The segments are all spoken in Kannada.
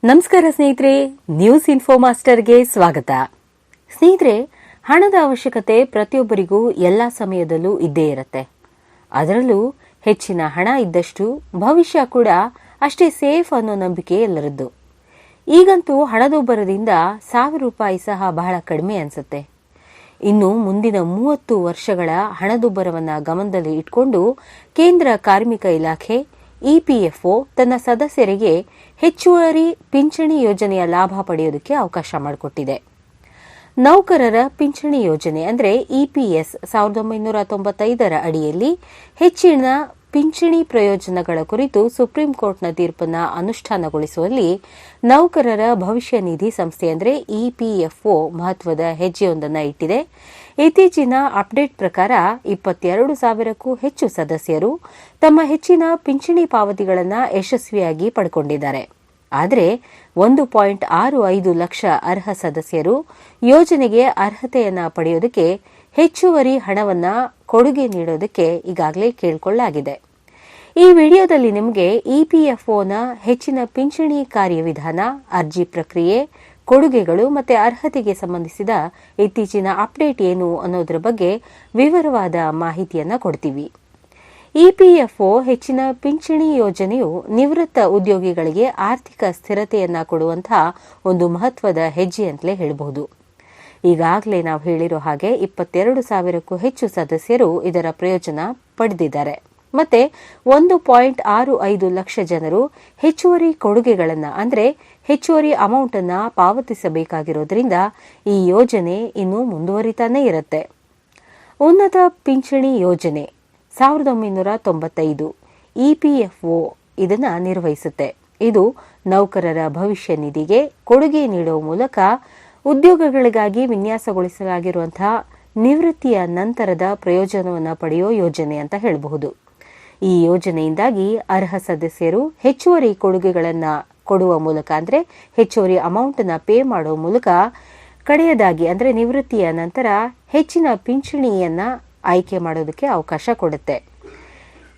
ನಮಸ್ಕಾರ ಸ್ನೇಹಿತರೆ, ನ್ಯೂಸ್ ಇನ್ಫೋ ಮಾಸ್ಟರ್ಗೆ ಸ್ವಾಗತ. ಸ್ನೇಹಿತರೆ, ಹಣದ ಅವಶ್ಯಕತೆ ಪ್ರತಿಯೊಬ್ಬರಿಗೂ ಎಲ್ಲಾ ಸಮಯದಲ್ಲೂ ಇದ್ದೇ ಇರುತ್ತೆ. ಅದರಲ್ಲೂ ಹೆಚ್ಚಿನ ಹಣ ಇದ್ದಷ್ಟು ಭವಿಷ್ಯ ಕೂಡ ಅಷ್ಟೇ ಸೇಫ್ ಅನ್ನೋ ನಂಬಿಕೆ ಎಲ್ಲರದ್ದು. ಈಗಂತೂ ಹಣದುಬ್ಬರದಿಂದ ₹1,000 ಸಹ ಬಹಳ ಕಡಿಮೆ ಅನ್ಸುತ್ತೆ. ಇನ್ನು ಮುಂದಿನ 30 ವರ್ಷಗಳ ಹಣದುಬ್ಬರವನ್ನ ಗಮನದಲ್ಲಿ ಇಟ್ಕೊಂಡು ಕೇಂದ್ರ ಕಾರ್ಮಿಕ ಇಲಾಖೆ ಇಪಿಎಫ್ಒ ತನ್ನ ಸದಸ್ಯರಿಗೆ ಹೆಚ್ಚುವರಿ ಪಿಂಚಣಿ ಯೋಜನೆಯ ಲಾಭ ಪಡೆಯೋದಕ್ಕೆ ಅವಕಾಶ ಮಾಡಿಕೊಟ್ಟಿದೆ. ನೌಕರರ ಪಿಂಚಣಿ ಯೋಜನೆ ಅಂದರೆ ಇಪಿಎಸ್ 1995ರ ಅಡಿಯಲ್ಲಿ ಹೆಚ್ಚಿನ ಪಿಂಚಣಿ ಪ್ರಯೋಜನಗಳ ಕುರಿತು ಸುಪ್ರೀಂ ಕೋರ್ಟ್ನ ತೀರ್ಪನ್ನು ಅನುಷ್ಠಾನಗೊಳಿಸುವಲ್ಲಿ ನೌಕರರ ಭವಿಷ್ಯ ನಿಧಿ ಸಂಸ್ಥೆ ಅಂದರೆ ಇಪಿಎಫ್ಒ ಮಹತ್ವದ ಹೆಜ್ಜೆಯೊಂದನ್ನು ಇಟ್ಟಿದೆ. ಇತ್ತೀಚಿನ ಅಪ್ಡೇಟ್ ಪ್ರಕಾರ 22,000ಕ್ಕೂ ಹೆಚ್ಚು ಸದಸ್ಯರು ತಮ್ಮ ಹೆಚ್ಚಿನ ಪಿಂಚಣಿ ಪಾವತಿಗಳನ್ನು ಯಶಸ್ವಿಯಾಗಿ ಪಡ್ಕೊಂಡಿದ್ದಾರೆ. ಆದರೆ 1.65 ಲಕ್ಷ ಅರ್ಹ ಸದಸ್ಯರು ಯೋಜನೆಗೆ ಅರ್ಹತೆಯನ್ನ ಪಡೆಯೋದಕ್ಕೆ ಹೆಚ್ಚುವರಿ ಹಣವನ್ನ ಕೊಡುಗೆ ನೀಡೋದಕ್ಕೆ ಈಗಾಗಲೇ ಕೇಳಿಕೊಳ್ಳಲಾಗಿದೆ. ಈ ವಿಡಿಯೋದಲ್ಲಿ ನಿಮಗೆ ಇಪಿಎಫ್ಒನ ಹೆಚ್ಚಿನ ಪಿಂಚಣಿ ಕಾರ್ಯವಿಧಾನ, ಅರ್ಜಿ ಪ್ರಕ್ರಿಯೆ, ಕೊಡುಗೆಗಳು ಮತ್ತು ಅರ್ಹತೆಗೆ ಸಂಬಂಧಿಸಿದ ಇತ್ತೀಚಿನ ಅಪ್ಡೇಟ್ ಏನು ಅನ್ನೋದರ ಬಗ್ಗೆ ವಿವರವಾದ ಮಾಹಿತಿಯನ್ನ ಕೊಡ್ತೀವಿ. ಇಪಿಎಫ್ಒ ಹೆಚ್ಚಿನ ಪಿಂಚಣಿ ಯೋಜನೆಯು ನಿವೃತ್ತ ಉದ್ಯೋಗಿಗಳಿಗೆ ಆರ್ಥಿಕ ಸ್ಥಿರತೆಯನ್ನ ಕೊಡುವಂತಹ ಒಂದು ಮಹತ್ವದ ಹೆಜ್ಜೆ ಅಂತಲೇ ಹೇಳಬಹುದು. ಈಗಾಗಲೇ ನಾವು ಹೇಳಿರೋ ಹಾಗೆ 22,000ಕ್ಕೂ ಹೆಚ್ಚು ಸದಸ್ಯರು ಇದರ ಪ್ರಯೋಜನ ಪಡೆದಿದ್ದಾರೆ. ಮತ್ತೆ 1.65 ಲಕ್ಷ ಜನರು ಹೆಚ್ಚುವರಿ ಕೊಡುಗೆಗಳನ್ನು ಅಂದರೆ ಹೆಚ್ಚುವರಿ ಅಮೌಂಟ್ ಅನ್ನ ಪಾವತಿಸಬೇಕಾಗಿರೋದ್ರಿಂದ ಈ ಯೋಜನೆ ಇನ್ನೂ ಮುಂದುವರಿತಾನೇ ಇರುತ್ತೆ. ಉನ್ನತ ಪಿಂಚಣಿ ಯೋಜನೆ 1995 ಇಪಿಎಫ್ಒ ಇದನ್ನ ನಿರ್ವಹಿಸುತ್ತೆ. ಇದು ನೌಕರರ ಭವಿಷ್ಯ ನಿಧಿಗೆ ಕೊಡುಗೆ ನೀಡುವ ಮೂಲಕ ಉದ್ಯೋಗಗಳಿಗಾಗಿ ವಿನ್ಯಾಸಗೊಳಿಸಲಾಗಿರುವಂತಹ ನಿವೃತ್ತಿಯ ನಂತರದ ಪ್ರಯೋಜನವನ್ನು ಪಡೆಯುವ ಯೋಜನೆ ಅಂತ ಹೇಳಬಹುದು. ಈ ಯೋಜನೆಯಿಂದಾಗಿ ಅರ್ಹ ಸದಸ್ಯರು ಹೆಚ್ಚುವರಿ ಕೊಡುಗೆಗಳನ್ನು ಕೊಡುವ ಮೂಲಕ ಅಂದರೆ ಹೆಚ್ಚುವರಿ ಅಮೌಂಟ್ ಅನ್ನ ಪೇ ಮಾಡುವ ಮೂಲಕ ಕಡೆಯದಾಗಿ ಅಂದರೆ ನಿವೃತ್ತಿಯ ನಂತರ ಹೆಚ್ಚಿನ ಪಿಂಚಣಿಯನ್ನ ಆಯ್ಕೆ ಮಾಡೋದಕ್ಕೆ ಅವಕಾಶ ಕೊಡುತ್ತೆ.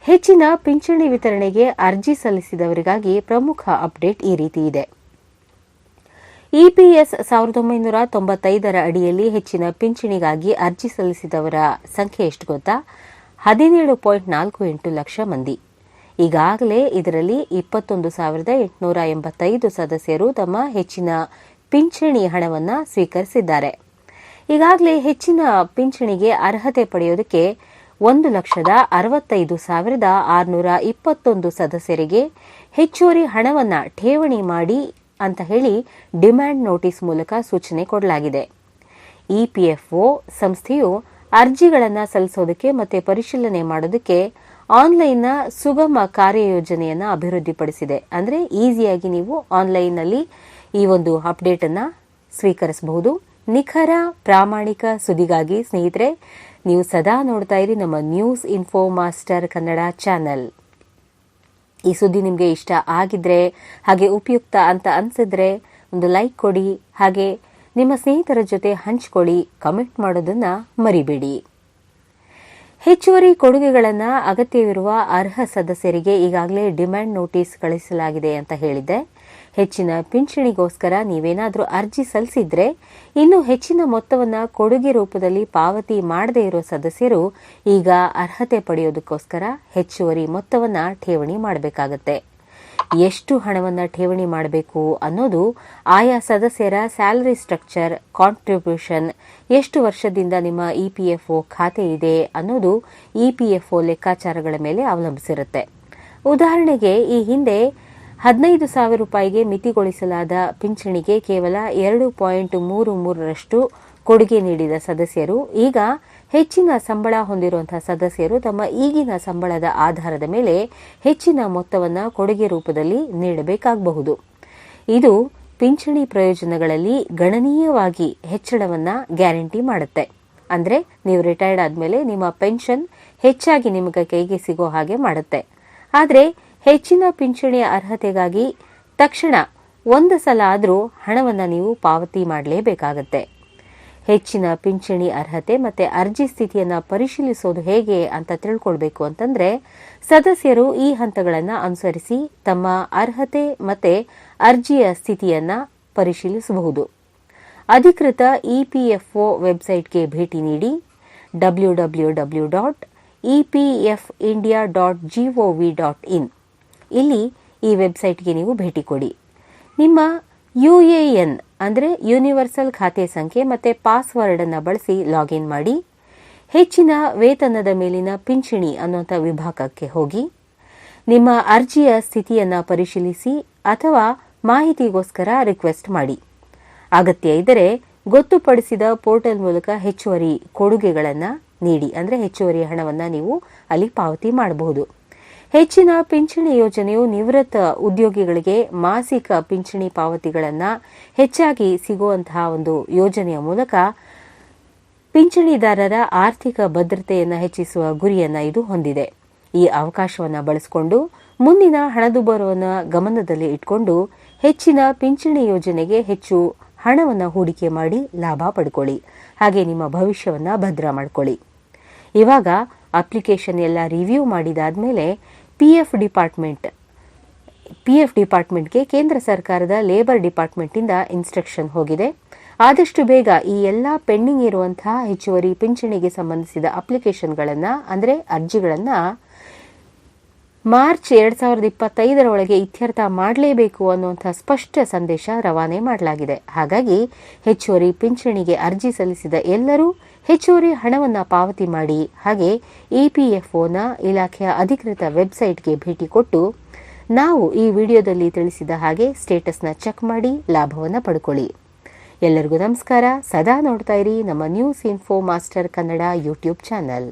ಹೆಚ್ಚಿನ ಪಿಂಚಣಿ ವಿತರಣೆಗೆ ಅರ್ಜಿ ಸಲ್ಲಿಸಿದವರಿಗಾಗಿ ಪ್ರಮುಖ ಅಪ್ಡೇಟ್ ಈ ರೀತಿ ಇದೆ. ಇಪಿಎಸ್ 1995ರ ಅಡಿಯಲ್ಲಿ ಹೆಚ್ಚಿನ ಪಿಂಚಣಿಗಾಗಿ ಅರ್ಜಿ ಸಲ್ಲಿಸಿದವರ ಸಂಖ್ಯೆ ಎಷ್ಟು ಗೊತ್ತಾ? 17.48 ಲಕ್ಷ ಮಂದಿ. ಈಗಾಗಲೇ ಇದರಲ್ಲಿ 21,885 ಸದಸ್ಯರು ತಮ್ಮ ಹೆಚ್ಚಿನ ಪಿಂಚಣಿ ಹಣವನ್ನು ಸ್ವೀಕರಿಸಿದ್ದಾರೆ. ಈಗಾಗಲೇ ಹೆಚ್ಚಿನ ಪಿಂಚಣಿಗೆ ಅರ್ಹತೆ ಪಡೆಯೋದಕ್ಕೆ 1,65,621 ಸದಸ್ಯರಿಗೆ ಹೆಚ್ಚುವರಿ ಹಣವನ್ನು ಠೇವಣಿ ಮಾಡಿ ಅಂತ ಹೇಳಿ ಡಿಮ್ಯಾಂಡ್ ನೋಟಿಸ್ ಮೂಲಕ ಸೂಚನೆ ಕೊಡಲಾಗಿದೆ. ಇಪಿಎಫ್ಒ ಸಂಸ್ಥೆಯು ಅರ್ಜಿಗಳನ್ನು ಸಲ್ಲಿಸೋದಕ್ಕೆ ಮತ್ತು ಪರಿಶೀಲನೆ ಮಾಡೋದಕ್ಕೆ ಆನ್ಲೈನ್ನ ಸುಗಮ ಕಾರ್ಯಯೋಜನೆಯನ್ನು ಅಭಿವೃದ್ಧಿಪಡಿಸಿದೆ. ಅಂದರೆ ಈಸಿಯಾಗಿ ನೀವು ಆನ್ಲೈನ್ನಲ್ಲಿ ಈ ಒಂದು ಅಪ್ಡೇಟ್ ಅನ್ನ ಸ್ವೀಕರಿಸಬಹುದು. ನಿಖರ ಪ್ರಾಮಾಣಿಕ ಸುದ್ದಿಗಾಗಿ ಸ್ನೇಹಿತರೆ, ನೀವು ಸದಾ ನೋಡ್ತಾ ಇರಿ ನಮ್ಮ news info master Kannada channel. ಈ ಸುದ್ದಿ ನಿಮಗೆ ಇಷ್ಟ ಆಗಿದ್ರೆ ಹಾಗೆ ಉಪಯುಕ್ತ ಅಂತ ಅನ್ಸಿದ್ರೆ ಒಂದು ಲೈಕ್ ಕೊಡಿ, ಹಾಗೆ ನಿಮ್ಮ ಸ್ನೇಹಿತರ ಜೊತೆ ಹಂಚಿಕೊಳ್ಳಿ, ಕಮೆಂಟ್ ಮಾಡೋದನ್ನ ಮರಿಬೇಡಿ. ಹೆಚ್ಚುವರಿ ಕೊಡುಗೆಗಳನ್ನು ಅಗತ್ಯವಿರುವ ಅರ್ಹ ಸದಸ್ಯರಿಗೆ ಈಗಾಗಲೇ ಡಿಮ್ಯಾಂಡ್ ನೋಟಿಸ್ ಕಳಿಸಲಾಗಿದೆ ಅಂತ ಹೇಳಿದ್ದೆ. ಹೆಚ್ಚಿನ ಪಿಂಚಣಿಗೋಸ್ಕರ ನೀವೇನಾದರೂ ಅರ್ಜಿ ಸಲ್ಲಿಸಿದ್ರೆ ಇನ್ನು ಹೆಚ್ಚಿನ ಮೊತ್ತವನ್ನು ಕೊಡುಗೆ ರೂಪದಲ್ಲಿ ಪಾವತಿ ಮಾಡದೇ ಇರೋ ಸದಸ್ಯರು ಈಗ ಅರ್ಹತೆ ಪಡೆಯೋದಕ್ಕೋಸ್ಕರ ಹೆಚ್ಚುವರಿ ಮೊತ್ತವನ್ನು ಠೇವಣಿ ಮಾಡಬೇಕಾಗತ್ತೆ. ಎಷ್ಟು ಹಣವನ್ನು ಠೇವಣಿ ಮಾಡಬೇಕು ಅನ್ನೋದು ಆಯಾ ಸದಸ್ಯರ ಸ್ಯಾಲರಿ ಸ್ಟ್ರಕ್ಚರ್, ಕಾಂಟ್ರಿಬ್ಯೂಷನ್, ಎಷ್ಟು ವರ್ಷದಿಂದ ನಿಮ್ಮ ಇಪಿಎಫ್ಒ ಖಾತೆ ಇದೆ ಅನ್ನೋದು ಇಪಿಎಫ್ಒ ಲೆಕ್ಕಾಚಾರಗಳ ಮೇಲೆ ಅವಲಂಬಿಸಿರುತ್ತೆ. ಉದಾಹರಣೆಗೆ, ಈ ಹಿಂದೆ ₹15,000ಗೆ ಮಿತಿಗೊಳಿಸಲಾದ ಪಿಂಚಣಿಗೆ ಕೇವಲ 2.33ರಷ್ಟು ಕೊಡುಗೆ ನೀಡಿದ ಸದಸ್ಯರು ಈಗ ಹೆಚ್ಚಿನ ಸಂಬಳ ಹೊಂದಿರುವಂತಹ ಸದಸ್ಯರು ತಮ್ಮ ಈಗಿನ ಸಂಬಳದ ಆಧಾರದ ಮೇಲೆ ಹೆಚ್ಚಿನ ಮೊತ್ತವನ್ನು ಕೊಡುಗೆ ರೂಪದಲ್ಲಿ ನೀಡಬೇಕಾಗಬಹುದು. ಇದು ಪಿಂಚಣಿ ಪ್ರಯೋಜನಗಳಲ್ಲಿ ಗಣನೀಯವಾಗಿ ಹೆಚ್ಚಳವನ್ನ ಗ್ಯಾರಂಟಿ ಮಾಡುತ್ತೆ. ಅಂದ್ರೆ ನೀವು ರಿಟೈರ್ಡ್ ಆದ್ಮೇಲೆ ನಿಮ್ಮ ಪೆನ್ಷನ್ ಹೆಚ್ಚಾಗಿ ನಿಮಗೆ ಕೈಗೆ ಸಿಗೋ ಹಾಗೆ ಮಾಡುತ್ತೆ. ಆದರೆ ಹೆಚ್ಚಿನ ಪಿಂಚಣಿಯ ಅರ್ಹತೆಗಾಗಿ ತಕ್ಷಣ ಒಂದು ಸಲ ಆದರೂ ಹಣವನ್ನು ನೀವು ಪಾವತಿ ಮಾಡಲೇಬೇಕಾಗತ್ತೆ. ಹೆಚ್ಚಿನ ಪಿಂಚಣಿ ಅರ್ಹತೆ ಮತ್ತೆ ಅರ್ಜಿ ಸ್ಥಿತಿಯನ್ನು ಪರಿಶೀಲಿಸೋದು ಹೇಗೆ ಅಂತ ತಿಳ್ಕೊಳ್ಬೇಕು ಅಂತಂದ್ರೆ ಸದಸ್ಯರು ಈ ಹಂತಗಳನ್ನು ಅನುಸರಿಸಿ ತಮ್ಮ ಅರ್ಹತೆ ಮತ್ತೆ ಅರ್ಜಿಯ ಸ್ಥಿತಿಯನ್ನ ಪರಿಶೀಲಿಸಬಹುದು. ಅಧಿಕೃತ ಇಪಿಎಫ್ಒ ವೆಬ್ಸೈಟ್ಗೆ ಭೇಟಿ ನೀಡಿ www.epfindia.gov.in ಇಲ್ಲಿ ಈ ವೆಬ್ಸೈಟ್ಗೆ ನೀವು ಭೇಟಿ ಕೊಡಿ. ನಿಮ್ಮ ಯುಎಎನ್ ಅಂದರೆ ಯೂನಿವರ್ಸಲ್ ಖಾತೆ ಸಂಖ್ಯೆ ಮತ್ತು ಪಾಸ್ವರ್ಡ್ ಅನ್ನು ಬಳಸಿ ಲಾಗಿನ್ ಮಾಡಿ. ಹೆಚ್ಚಿನ ವೇತನದ ಮೇಲಿನ ಪಿಂಚಣಿ ಅನ್ನುವಂಥ ವಿಭಾಗಕ್ಕೆ ಹೋಗಿ ನಿಮ್ಮ ಅರ್ಜಿಯ ಸ್ಥಿತಿಯನ್ನು ಪರಿಶೀಲಿಸಿ ಅಥವಾ ಮಾಹಿತಿಗೋಸ್ಕರ ರಿಕ್ವೆಸ್ಟ್ ಮಾಡಿ. ಅಗತ್ಯ ಇದ್ದರೆ ಗೊತ್ತುಪಡಿಸಿದ ಪೋರ್ಟಲ್ ಮೂಲಕ ಹೆಚ್ಚುವರಿ ಕೊಡುಗೆಗಳನ್ನು ನೀಡಿ, ಅಂದರೆ ಹೆಚ್ಚುವರಿ ಹಣವನ್ನು ನೀವು ಅಲ್ಲಿ ಪಾವತಿ ಮಾಡಬಹುದು. ಹೆಚ್ಚಿನ ಪಿಂಚಣಿ ಯೋಜನೆಯು ನಿವೃತ್ತ ಉದ್ಯೋಗಿಗಳಿಗೆ ಮಾಸಿಕ ಪಿಂಚಣಿ ಪಾವತಿಗಳನ್ನು ಹೆಚ್ಚಾಗಿ ಸಿಗುವಂತಹ ಒಂದು ಯೋಜನೆಯ ಮೂಲಕ ಪಿಂಚಣಿದಾರರ ಆರ್ಥಿಕ ಭದ್ರತೆಯನ್ನು ಹೆಚ್ಚಿಸುವ ಗುರಿಯನ್ನು ಇದು ಹೊಂದಿದೆ. ಈ ಅವಕಾಶವನ್ನು ಬಳಸಿಕೊಂಡು ಮುಂದಿನ ಹಣದುಬ್ಬರವನ್ನು ಗಮನದಲ್ಲಿ ಇಟ್ಕೊಂಡು ಹೆಚ್ಚಿನ ಪಿಂಚಣಿ ಯೋಜನೆಗೆ ಹೆಚ್ಚು ಹಣವನ್ನು ಹೂಡಿಕೆ ಮಾಡಿ ಲಾಭ ಪಡ್ಕೊಳ್ಳಿ. ಹಾಗೆ ನಿಮ್ಮ ಭವಿಷ್ಯವನ್ನು ಭದ್ರ ಮಾಡ್ಕೊಳ್ಳಿ. ಇವಾಗ ಅಪ್ಲಿಕೇಶನ್ ಎಲ್ಲ ರಿವ್ಯೂ ಮಾಡಿದಾದ್ಮೇಲೆ ಪಿಎಫ್ ಡಿಪಾರ್ಟ್ಮೆಂಟ್ಗೆ ಕೇಂದ್ರ ಸರ್ಕಾರದ ಲೇಬರ್ ಡಿಪಾರ್ಟ್ಮೆಂಟಿಂದ ಇನ್ಸ್ಟ್ರಕ್ಷನ್ ಹೋಗಿದೆ. ಆದಷ್ಟು ಬೇಗ ಈ ಎಲ್ಲ ಪೆಂಡಿಂಗ್ ಇರುವಂತಹ ಹೆಚ್ಚುವರಿ ಪಿಂಚಣಿಗೆ ಸಂಬಂಧಿಸಿದ ಅಪ್ಲಿಕೇಶನ್ಗಳನ್ನು ಅಂದರೆ ಅರ್ಜಿಗಳನ್ನು ಮಾರ್ಚ್ 2025 ಒಳಗೆ ಇತ್ಯರ್ಥ ಮಾಡಲೇಬೇಕು ಅನ್ನುವಂಥ ಸ್ಪಷ್ಟ ಸಂದೇಶ ರವಾನೆ ಮಾಡಲಾಗಿದೆ. ಹಾಗಾಗಿ ಹೆಚ್ಚುವರಿ ಪಿಂಚಣಿಗೆ ಅರ್ಜಿ ಸಲ್ಲಿಸಿದ ಎಲ್ಲರೂ ಹೆಚ್ಚುವರಿ ಹಣವನ್ನು ಪಾವತಿ ಮಾಡಿ. ಹಾಗೆ ಇಪಿಎಫ್ಒನ ಇಲಾಖೆಯ ಅಧಿಕೃತ ವೆಬ್ಸೈಟ್ಗೆ ಭೇಟಿ ಕೊಟ್ಟು ನಾವು ಈ ವಿಡಿಯೋದಲ್ಲಿ ತಿಳಿಸಿದ ಹಾಗೆ ಸ್ಟೇಟಸ್ನ ಚೆಕ್ ಮಾಡಿ ಲಾಭವನ್ನು ಪಡ್ಕೊಳ್ಳಿ. ಎಲ್ಲರಿಗೂ ನಮಸ್ಕಾರ. ಸದಾ ನೋಡ್ತಾ ಇರಿ ನಮ್ಮ news info master Kannada YouTube channel.